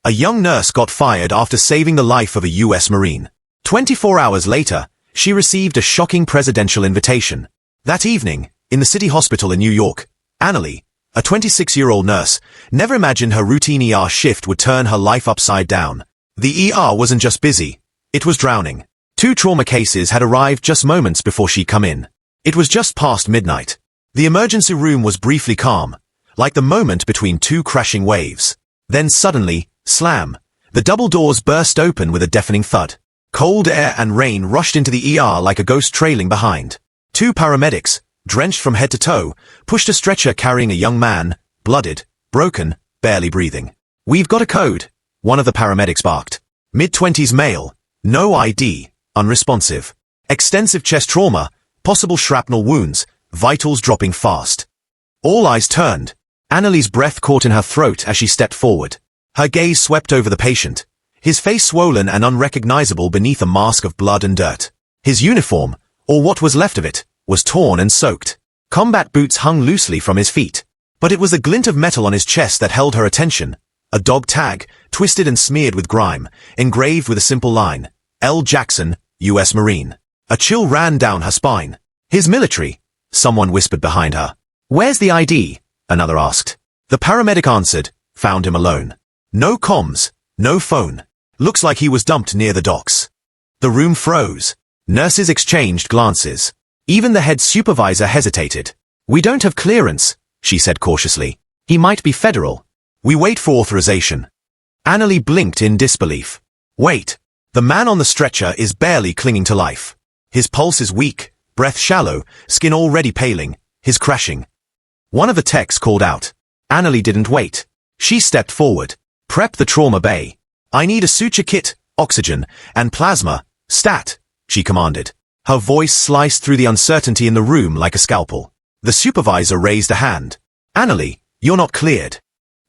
A young nurse got fired after saving the life of a U.S. Marine. 24 hours later, she received a shocking presidential invitation. That evening, in the city hospital in New York, Annalie, a 26-year-old nurse, never imagined her routine ER shift would turn her life upside down. The ER wasn't just busy, it was drowning. 2 trauma cases had arrived just moments before she'd come in. It was just past midnight. The emergency room was briefly calm, like the moment between 2 crashing waves. Then suddenly, slam, the double doors burst open with a deafening thud. Cold air and rain rushed into the ER like a ghost trailing behind. 2 paramedics, drenched from head to toe, pushed a stretcher carrying a young man, bloodied, broken, barely breathing. "We've got a code," one of the paramedics barked. Mid-20s male, no ID, unresponsive. Extensive chest trauma, possible shrapnel wounds, vitals dropping fast. All eyes turned. Annalie's breath caught in her throat as she stepped forward. Her gaze swept over the patient, his face swollen and unrecognizable beneath a mask of blood and dirt. His uniform, or what was left of it, was torn and soaked. Combat boots hung loosely from his feet. But it was the glint of metal on his chest that held her attention. A dog tag, twisted and smeared with grime, engraved with a simple line, L. Jackson, U.S. Marine. A chill ran down her spine. "His military," someone whispered behind her. "Where's the ID?" another asked. The paramedic answered, "Found him alone. No comms, no phone. Looks like he was dumped near the docks." The room froze. Nurses exchanged glances. Even the head supervisor hesitated. "We don't have clearance," she said cautiously. "He might be federal." "We wait for authorization." Annalie blinked in disbelief. "Wait. The man on the stretcher is barely clinging to life. His pulse is weak, breath shallow, skin already paling, his crashing." One of the techs called out. Annalie didn't wait. She stepped forward. "Prep the trauma bay. I need a suture kit, oxygen, and plasma, stat," she commanded. Her voice sliced through the uncertainty in the room like a scalpel. The supervisor raised a hand. "Annalie, you're not cleared."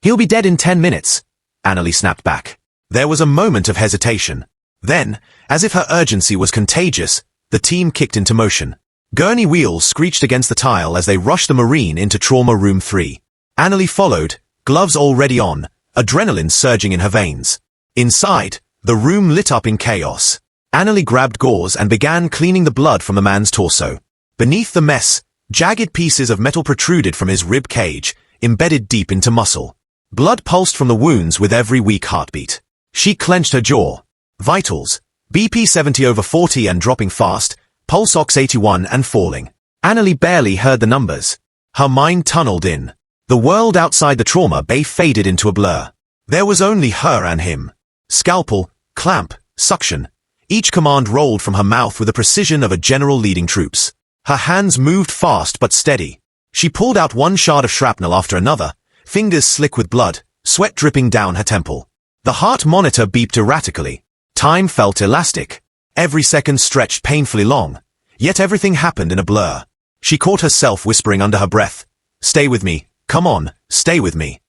"He'll be dead in 10 minutes, Annalie snapped back. There was a moment of hesitation. Then, as if her urgency was contagious, the team kicked into motion. Gurney wheels screeched against the tile as they rushed the Marine into Trauma Room 3. Annalie followed, gloves already on, adrenaline surging in her veins. Inside, the room lit up in chaos. Annalie grabbed gauze and began cleaning the blood from the man's torso. Beneath the mess, jagged pieces of metal protruded from his rib cage, embedded deep into muscle. Blood pulsed from the wounds with every weak heartbeat. She clenched her jaw. Vitals, BP 70/40 and dropping fast, pulse ox 81 and falling. Annalie barely heard the numbers. Her mind tunneled in. The world outside the trauma bay faded into a blur. There was only her and him. Scalpel, clamp, suction. Each command rolled from her mouth with the precision of a general leading troops. Her hands moved fast but steady. She pulled out one shard of shrapnel after another, fingers slick with blood, sweat dripping down her temple. The heart monitor beeped erratically. Time felt elastic. Every second stretched painfully long, yet everything happened in a blur. She caught herself whispering under her breath, "Stay with me, come on, stay with me."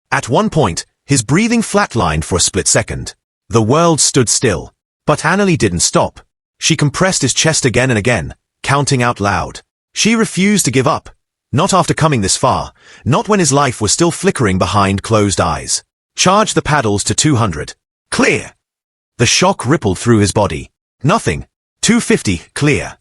At one point, his breathing flatlined for a split second. The world stood still. But Annalie didn't stop. She compressed his chest again and again, counting out loud. She refused to give up. Not after coming this far, not when his life was still flickering behind closed eyes. Charge the paddles to 200. Clear! The shock rippled through his body. Nothing. 250, clear.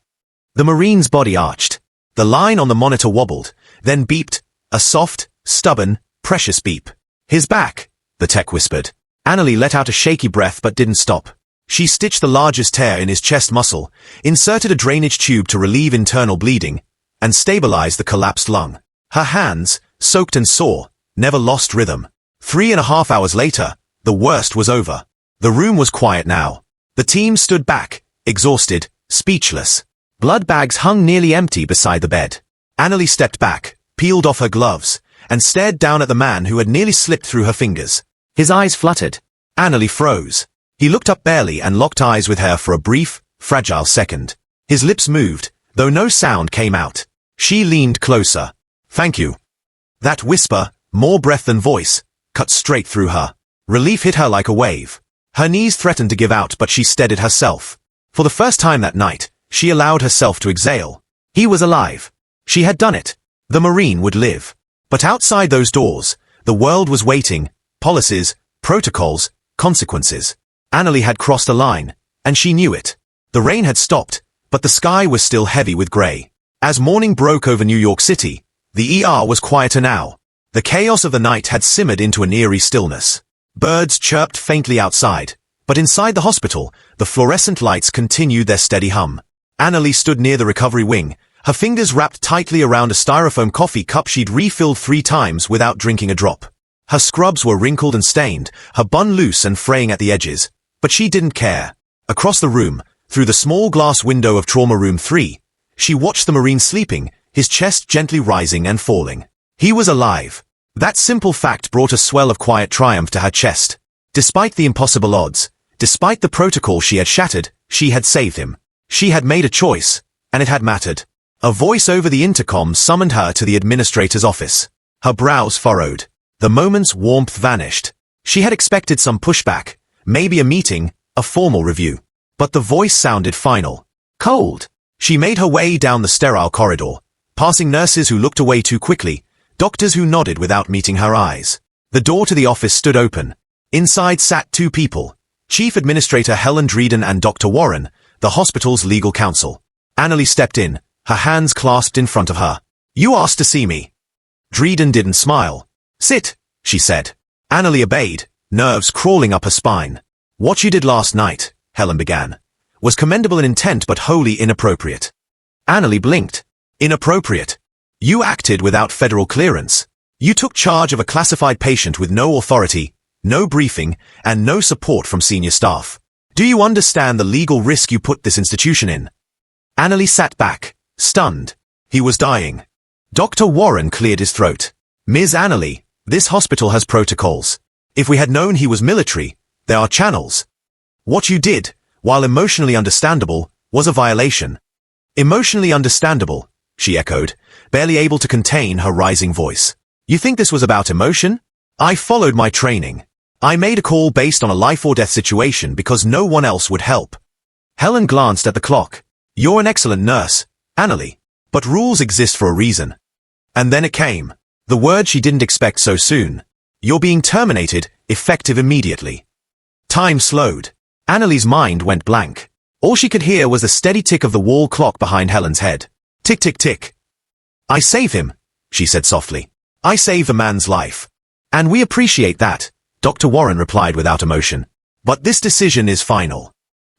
The Marine's body arched. The line on the monitor wobbled, then beeped, a soft, stubborn, precious beep. "His back," the tech whispered. Annalie let out a shaky breath but didn't stop. She stitched the largest tear in his chest muscle, inserted a drainage tube to relieve internal bleeding, and stabilized the collapsed lung. Her hands, soaked and sore, never lost rhythm. 3.5 hours later, the worst was over. The room was quiet now. The team stood back, exhausted, speechless. Blood bags hung nearly empty beside the bed. Annalie stepped back, peeled off her gloves, and stared down at the man who had nearly slipped through her fingers. His eyes fluttered. Annalie froze. He looked up barely and locked eyes with her for a brief, fragile second. His lips moved, though no sound came out. She leaned closer. "Thank you." That whisper, more breath than voice, cut straight through her. Relief hit her like a wave. Her knees threatened to give out, but she steadied herself. For the first time that night, she allowed herself to exhale. He was alive. She had done it. The Marine would live. But outside those doors, the world was waiting. Policies, Protocols, consequences. Annalie had crossed a line, and she knew it. The rain had stopped, but the sky was still heavy with grey. As morning broke over New York City, the ER was quieter now. The chaos of the night had simmered into an eerie stillness. Birds chirped faintly outside, but inside the hospital, the fluorescent lights continued their steady hum. Annalie stood near the recovery wing, her fingers wrapped tightly around a styrofoam coffee cup she'd refilled 3 times without drinking a drop. Her scrubs were wrinkled and stained, her bun loose and fraying at the edges, but she didn't care. Across the room, through the small glass window of Trauma Room 3, she watched the Marine sleeping, his chest gently rising and falling. He was alive. That simple fact brought a swell of quiet triumph to her chest. Despite the impossible odds, despite the protocol she had shattered, she had saved him. She had made a choice, and it had mattered. A voice over the intercom summoned her to the administrator's office. Her brows furrowed. The moment's warmth vanished. She had expected some pushback, maybe a meeting, a formal review. But the voice sounded final. Cold. She made her way down the sterile corridor, passing nurses who looked away too quickly, doctors who nodded without meeting her eyes. The door to the office stood open. Inside sat 2 people, Chief Administrator Helen Dreeden and Dr. Warren, the hospital's legal counsel. Annalie stepped in, her hands clasped in front of her. You asked to see me. Dreeden didn't smile. Sit, she said. Annalie obeyed, nerves crawling up her spine. What you did last night, Helen began, was commendable in intent but wholly inappropriate. Annalie blinked. Inappropriate. You acted without federal clearance. You took charge of a classified patient with no authority, no briefing, and no support from senior staff. Do you understand the legal risk you put this institution in? Annalie sat back, stunned. He was dying. Dr. Warren cleared his throat. Ms. Annalie, this hospital has protocols. If we had known he was military, there are channels. What you did, while emotionally understandable, was a violation. Emotionally understandable, she echoed, barely able to contain her rising voice. You think this was about emotion? I followed my training. I made a call based on a life-or-death situation because no one else would help. Helen glanced at the clock. You're an excellent nurse, Annalie, but rules exist for a reason. And then it came. The word she didn't expect so soon. You're being terminated, effective immediately. Time slowed. Annalie's mind went blank. All she could hear was the steady tick of the wall clock behind Helen's head. Tick, tick, tick. I save him, she said softly. I save a man's life. And we appreciate that, Dr. Warren replied without emotion. But this decision is final.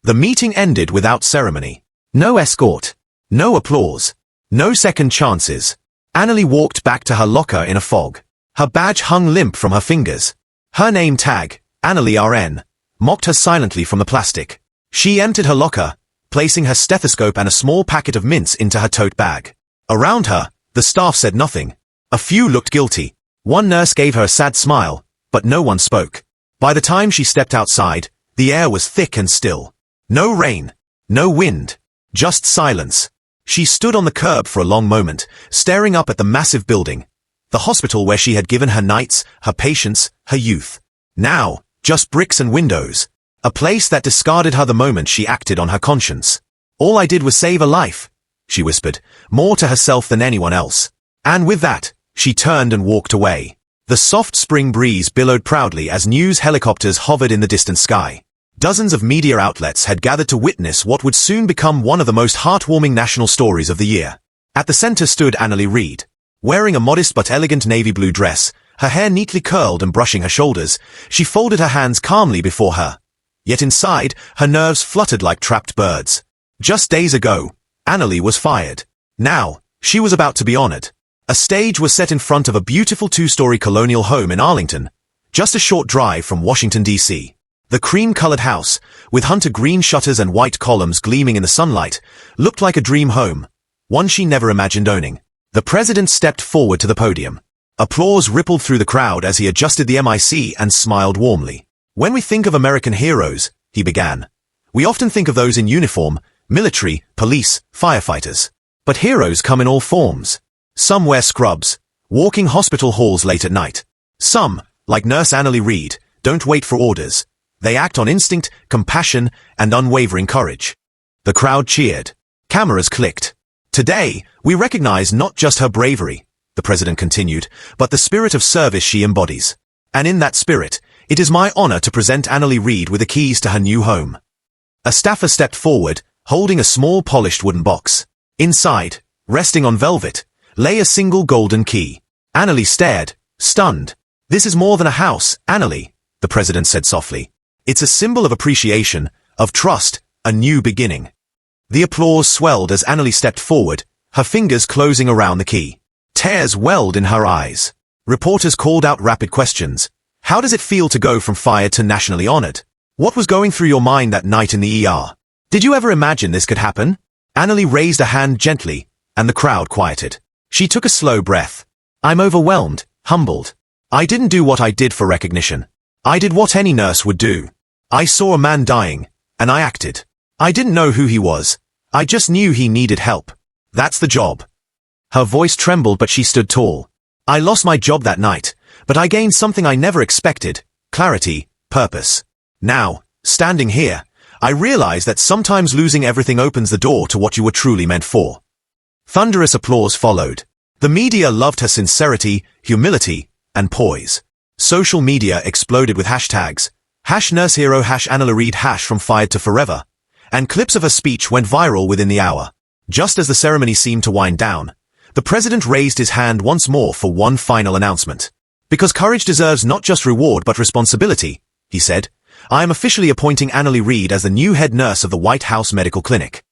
The meeting ended without ceremony. No escort. No applause. No second chances. Annalie walked back to her locker in a fog. Her badge hung limp from her fingers. Her name tag, Annalie RN, mocked her silently from the plastic. She entered her locker, placing her stethoscope and a small packet of mints into her tote bag. Around her, the staff said nothing. A few looked guilty. One nurse gave her a sad smile, but no one spoke. By the time she stepped outside, the air was thick and still. No rain, no wind, just silence. She stood on the curb for a long moment, staring up at the massive building, the hospital where she had given her nights, her patience, her youth. Now, just bricks and windows. A place that discarded her the moment she acted on her conscience. All I did was save a life, she whispered, more to herself than anyone else. And with that, she turned and walked away. The soft spring breeze billowed proudly as news helicopters hovered in the distant sky. Dozens of media outlets had gathered to witness what would soon become one of the most heartwarming national stories of the year. At the center stood Annalie Reid. Wearing a modest but elegant navy blue dress, her hair neatly curled and brushing her shoulders, she folded her hands calmly before her. Yet inside, her nerves fluttered like trapped birds. Just days ago, Annalie was fired. Now, she was about to be honored. A stage was set in front of a beautiful 2-story colonial home in Arlington, just a short drive from Washington, D.C. The cream-colored house, with hunter green shutters and white columns gleaming in the sunlight, looked like a dream home, one she never imagined owning. The president stepped forward to the podium. Applause rippled through the crowd as he adjusted the mic and smiled warmly. When we think of American heroes, he began, we often think of those in uniform, military, police, firefighters. But heroes come in all forms. Some wear scrubs, walking hospital halls late at night. Some, like Nurse Annalie Reid, don't wait for orders. They act on instinct, compassion, and unwavering courage. The crowd cheered. Cameras clicked. Today, we recognize not just her bravery, the president continued, but the spirit of service she embodies. And in that spirit, It is my honor to present Annalie Reid with the keys to her new home. A staffer stepped forward, holding a small polished wooden box. Inside, resting on velvet, lay a single golden key. Annalie stared, stunned. This is more than a house, Annalie, the president said softly. It's a symbol of appreciation, of trust, a new beginning. The applause swelled as Annalie stepped forward, her fingers closing around the key. Tears welled in her eyes. Reporters called out rapid questions. How does it feel to go from fired to nationally honored? What was going through your mind that night in the ER? Did you ever imagine this could happen? Annalie raised a hand gently, and the crowd quieted. She took a slow breath. I'm overwhelmed, humbled. I didn't do what I did for recognition. I did what any nurse would do. I saw a man dying, and I acted. I didn't know who he was. I just knew he needed help. That's the job. Her voice trembled, but she stood tall. I lost my job that night, but I gained something I never expected: clarity, purpose. Now, standing here, I realize that sometimes losing everything opens the door to what you were truly meant for. Thunderous applause followed. The media loved her sincerity, humility, and poise. Social media exploded with hashtags, #nursehero, #Annalie Reid, #from fired to forever, and clips of her speech went viral within the hour. Just as the ceremony seemed to wind down, the president raised his hand once more for one final announcement. Because courage deserves not just reward but responsibility, he said, I am officially appointing Annalie Reid as the new head nurse of the White House Medical Clinic.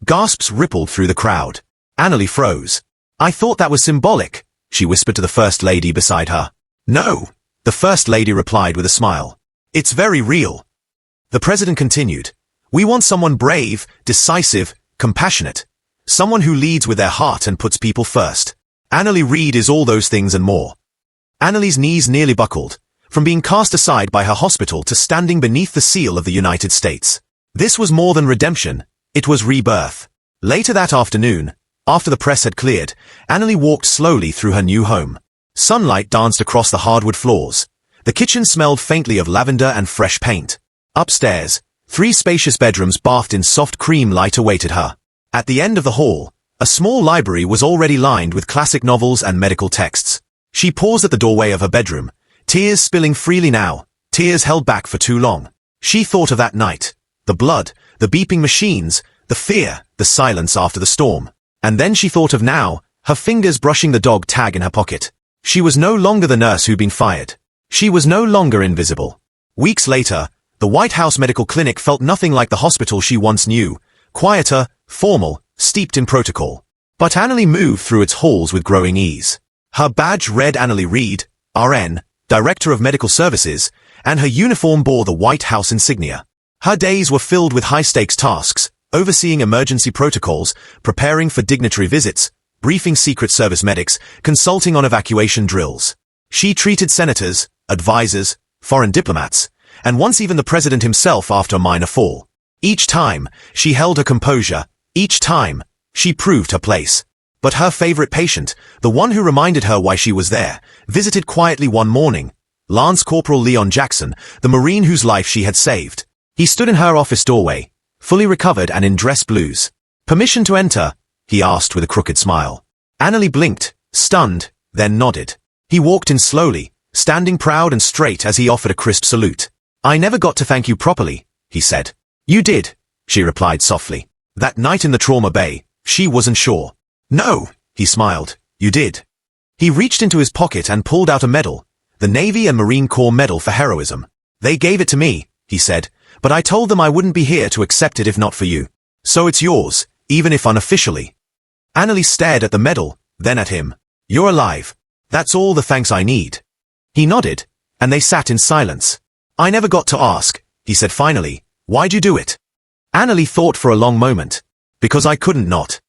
Gasps rippled through the crowd. Annalie froze. I thought that was symbolic, she whispered to the First Lady beside her. No, the First Lady replied with a smile. It's very real. The president continued. We want someone brave, decisive, compassionate. Someone who leads with their heart and puts people first. Annalie Reid is all those things and more. Annalie's knees nearly buckled, from being cast aside by her hospital to standing beneath the seal of the United States. This was more than redemption, it was rebirth. Later that afternoon, after the press had cleared, Annalie walked slowly through her new home. Sunlight danced across the hardwood floors. The kitchen smelled faintly of lavender and fresh paint. Upstairs, 3 spacious bedrooms bathed in soft cream light awaited her. At the end of the hall, a small library was already lined with classic novels and medical texts. She paused at the doorway of her bedroom, tears spilling freely now, tears held back for too long. She thought of that night, the blood, the beeping machines, the fear, the silence after the storm. And then she thought of now, her fingers brushing the dog tag in her pocket. She was no longer the nurse who'd been fired. She was no longer invisible. Weeks later, the White House Medical Clinic felt nothing like the hospital she once knew, quieter, formal, steeped in protocol. But Annalie moved through its halls with growing ease. Her badge read Annalie Reid, RN, Director of Medical Services, and her uniform bore the White House insignia. Her days were filled with high-stakes tasks, overseeing emergency protocols, preparing for dignitary visits, briefing Secret Service medics, consulting on evacuation drills. She treated senators, advisors, foreign diplomats, and once even the president himself after a minor fall. Each time, she held her composure. Each time, she proved her place. But her favorite patient, the one who reminded her why she was there, visited quietly one morning. Lance Corporal Leon Jackson, the Marine whose life she had saved. He stood in her office doorway, fully recovered and in dress blues. Permission to enter? He asked with a crooked smile. Annalie blinked, stunned, then nodded. He walked in slowly, standing proud and straight as he offered a crisp salute. I never got to thank you properly, he said. You did, she replied softly. That night in the trauma bay, she wasn't sure. No, he smiled, you did. He reached into his pocket and pulled out a medal, the Navy and Marine Corps Medal for Heroism. They gave it to me, he said, but I told them I wouldn't be here to accept it if not for you. So it's yours, even if unofficially. Annalie stared at the medal, then at him. You're alive. That's all the thanks I need. He nodded, and they sat in silence. I never got to ask, he said finally, why'd you do it? Annalie thought for a long moment. Because I couldn't not.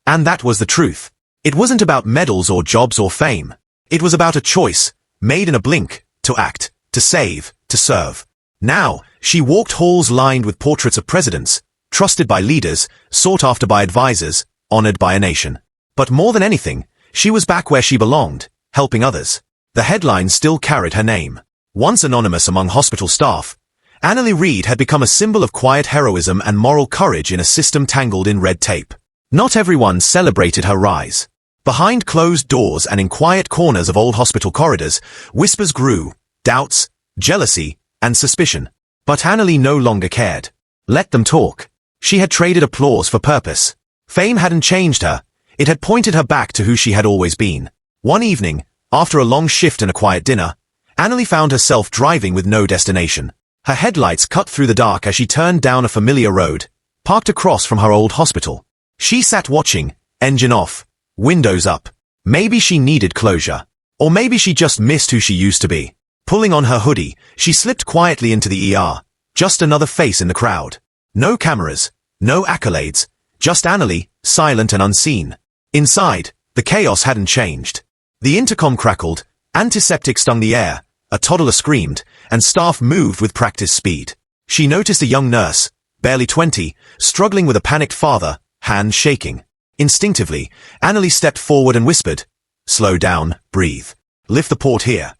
And that was the truth. It wasn't about medals or jobs or fame. It was about a choice, made in a blink, to act, to save, to serve. Now, she walked halls lined with portraits of presidents, trusted by leaders, sought after by advisors, honored by a nation. But more than anything, she was back where she belonged, helping others. The headlines still carried her name. Once anonymous among hospital staff, Annalie Reid had become a symbol of quiet heroism and moral courage in a system tangled in red tape. Not everyone celebrated her rise. Behind closed doors and in quiet corners of old hospital corridors, whispers grew, doubts, jealousy, and suspicion. But Annalie no longer cared. Let them talk. She had traded applause for purpose. Fame hadn't changed her. It had pointed her back to who she had always been. One evening, after a long shift and a quiet dinner, Annalie found herself driving with no destination. Her headlights cut through the dark as she turned down a familiar road, parked across from her old hospital. She sat watching, engine off, windows up. Maybe she needed closure. Or maybe she just missed who she used to be. Pulling on her hoodie, she slipped quietly into the ER. Just another face in the crowd. No cameras, no accolades, just Annalie, silent and unseen. Inside, the chaos hadn't changed. The intercom crackled, antiseptic stung the air, a toddler screamed, and staff moved with practiced speed. She noticed a young nurse, barely 20, struggling with a panicked father, hands shaking. Instinctively, Annalie stepped forward and whispered, "Slow down, breathe. Lift the port here."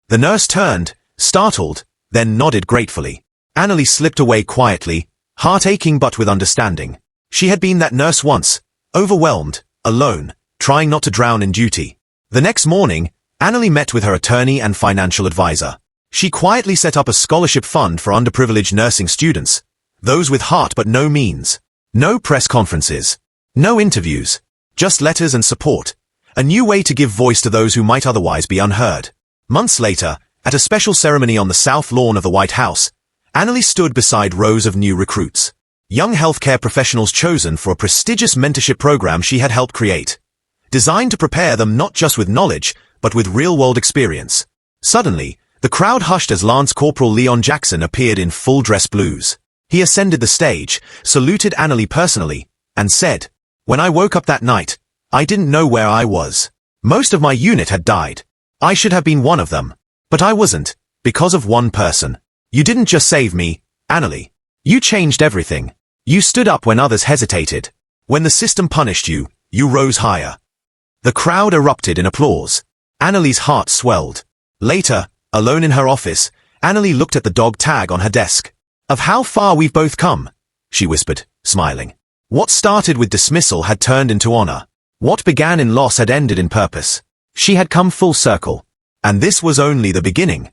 The nurse turned, startled, then nodded gratefully. Annalie slipped away quietly, heart aching but with understanding. She had been that nurse once, overwhelmed, alone, trying not to drown in duty. The next morning, Annalie met with her attorney and financial advisor. She quietly set up a scholarship fund for underprivileged nursing students, those with heart but no means. No press conferences, no interviews, just letters and support, a new way to give voice to those who might otherwise be unheard. Months later, at a special ceremony on the south lawn of the White House, Annalie stood beside rows of new recruits, young healthcare professionals chosen for a prestigious mentorship program she had helped create, designed to prepare them not just with knowledge, but with real-world experience. Suddenly, the crowd hushed as Lance Corporal Leon Jackson appeared in full-dress blues. He ascended the stage, saluted Annalie personally, and said, "When I woke up that night, I didn't know where I was. Most of my unit had died. I should have been one of them. But I wasn't, because of one person. You didn't just save me, Annalie. You changed everything. You stood up when others hesitated. When the system punished you, you rose higher." The crowd erupted in applause. Annalie's heart swelled. Later, alone in her office, Annalie looked at the dog tag on her desk. "Of how far we've both come," she whispered, smiling. What started with dismissal had turned into honor. What began in loss had ended in purpose. She had come full circle. And this was only the beginning.